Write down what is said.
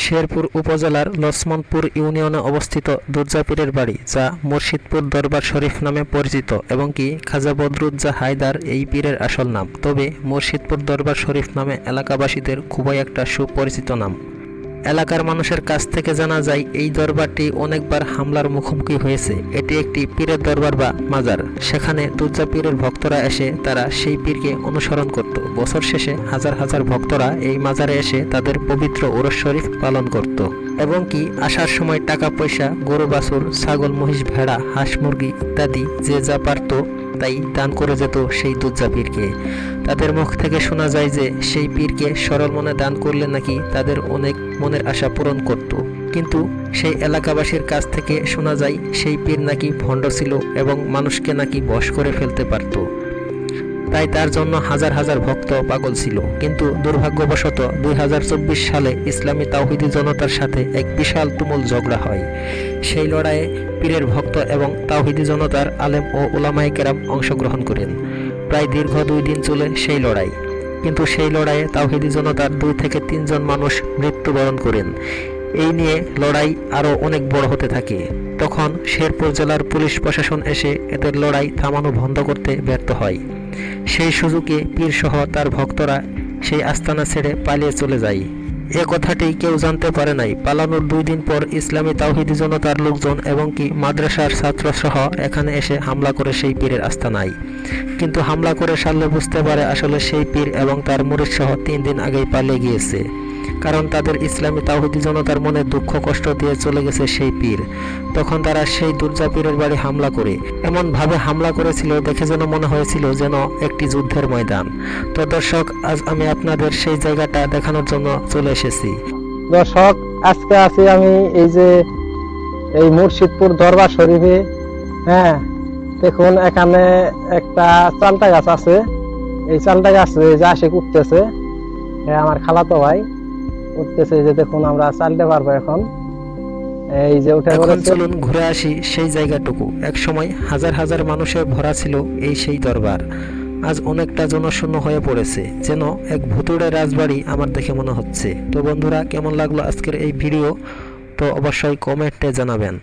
শেরপুর উপজেলার লছমনপুর ইউনিয়নে অবস্থিত দুর্জা পীরের বাড়ি, যা মুর্শিদপুর দরবার শরীফ নামে পরিচিত এবং কি খাজা বদরুদ্দোজা হায়দার এই পীরের আসল নাম। তবে মুর্শিদপুর দরবার শরীফ নামে এলাকাবাসীদের খুবই একটা সুপরিচিত নাম। এলাকার মানুষের কাছ থেকে জানা যায় এই দরবারটি অনেকবার হামলার মুখোমুখি হয়েছে। এটি একটি পীরের দরবার বা মাজার। সেখানে দুর্জা পীরের ভক্তরা এসে তারা সেই পীরকে অনুসরণ করত। বছর শেষে হাজার হাজার ভক্তরা এই মাজারে এসে তাদের পবিত্র উরস শরীফ পালন করত এবং কি আসার সময় টাকা পয়সা, গরু বাছুর, ছাগল, মহিষ, ভেড়া, হাঁস, মুরগি ইত্যাদি যে যা পারত তাই দান করে যেত সেই দুর্জা পীরকে। তাদের মুখ থেকে শোনা যায় যে সেই পীরকে সরল মনে দান করলে নাকি তাদের অনেক মনের আশা পূরণ করত। কিন্তু সেই এলাকাবাসীর কাছ থেকে শোনা যায় সেই পীর নাকি ভণ্ড ছিল এবং মানুষকে নাকি বশ করে ফেলতে পারত। তাই তার জন্য হাজার হাজার ভক্ত পাগল ছিল। কিন্তু দুর্ভাগ্যবশত 2024 সালে ইসলামী তাওহিদি জনতার সাথে এক বিশাল তুমুল ঝগড়া হয়। সেই লড়াইয়ে পীরের ভক্ত এবং তাওহিদি জনতার আলেম ও উলামায়ে কেরাম অংশগ্রহণ করেন। প্রায় দীর্ঘ 2 দিন চলে সেই লড়াই। কিন্তু সেই লড়াইয়ে তাওহিদি জনতার 2 থেকে 3 জন মানুষ মৃত্যুবরণ করেন। এই নিয়ে লড়াই আরও অনেক বড় হতে থাকে। তখন শেরপুর জেলার পুলিশ প্রশাসন এসে এদের লড়াই থামানো বন্ধ করতে ব্যর্থ হয়। সেই সুযোগে পীরসহ তার ভক্তরা সেই আস্তানা ছেড়ে পালিয়ে চলে যায়। এ কথাটি কেউ জানতে পারে নাই। পালানোর 2 দিন পর ইসলামী তাওহিদি জনতার লোকজন এবং কি মাদ্রাসার ছাত্রসহ এখানে এসে হামলা করে সেই পীরের আস্তানায়। কিন্তু হামলা করে সারলে বুঝতে পারে আসলে সেই পীর এবং তার মুরিদসহ 3 দিন আগেই পালিয়ে গিয়েছে। কারণ তাদের ইসলামী তাওহিদি জনতার মনে দুঃখ কষ্ট দিয়ে চলে গেছে সেই পীর। তখন তারা সেই দুর্জা পীরের বাড়ি হামলা করে এমনভাবে হামলা করেছিল দেখে যেন মনে হয়েছিল যেন একটি যুদ্ধের ময়দান। তো দর্শক, আজ আমি আপনাদের সেই জায়গাটা দেখানোর জন্য চলে এসেছি। দর্শক, আজকে আছি আমি এই মুর্শিদপুর দরবার শরীফে। হ্যাঁ, দেখুন এখানে একটা চালতা গাছ আছে। এই চালতা গাছে যে আসে উঠতেছে, আমার খালাতো ভাই উঠতেছে, যে দেখুন আমরা চালতে পারবো এখন। এই যে উঠে চলুন ঘুরে আসি সেই জায়গাটুকু। এক সময় হাজার হাজার মানুষে ভরা ছিল এই সেই দরবার। আজ অনেকটা জনশূন্য হয়ে পড়েছে, যেন এক ভুতুড়ে রাজবাড়ি আমার দেখে মনে হচ্ছে। তো বন্ধুরা, কেমন লাগলো আজকের এই ভিডিও? তো অবশ্যই কমেন্টে জানাবেন।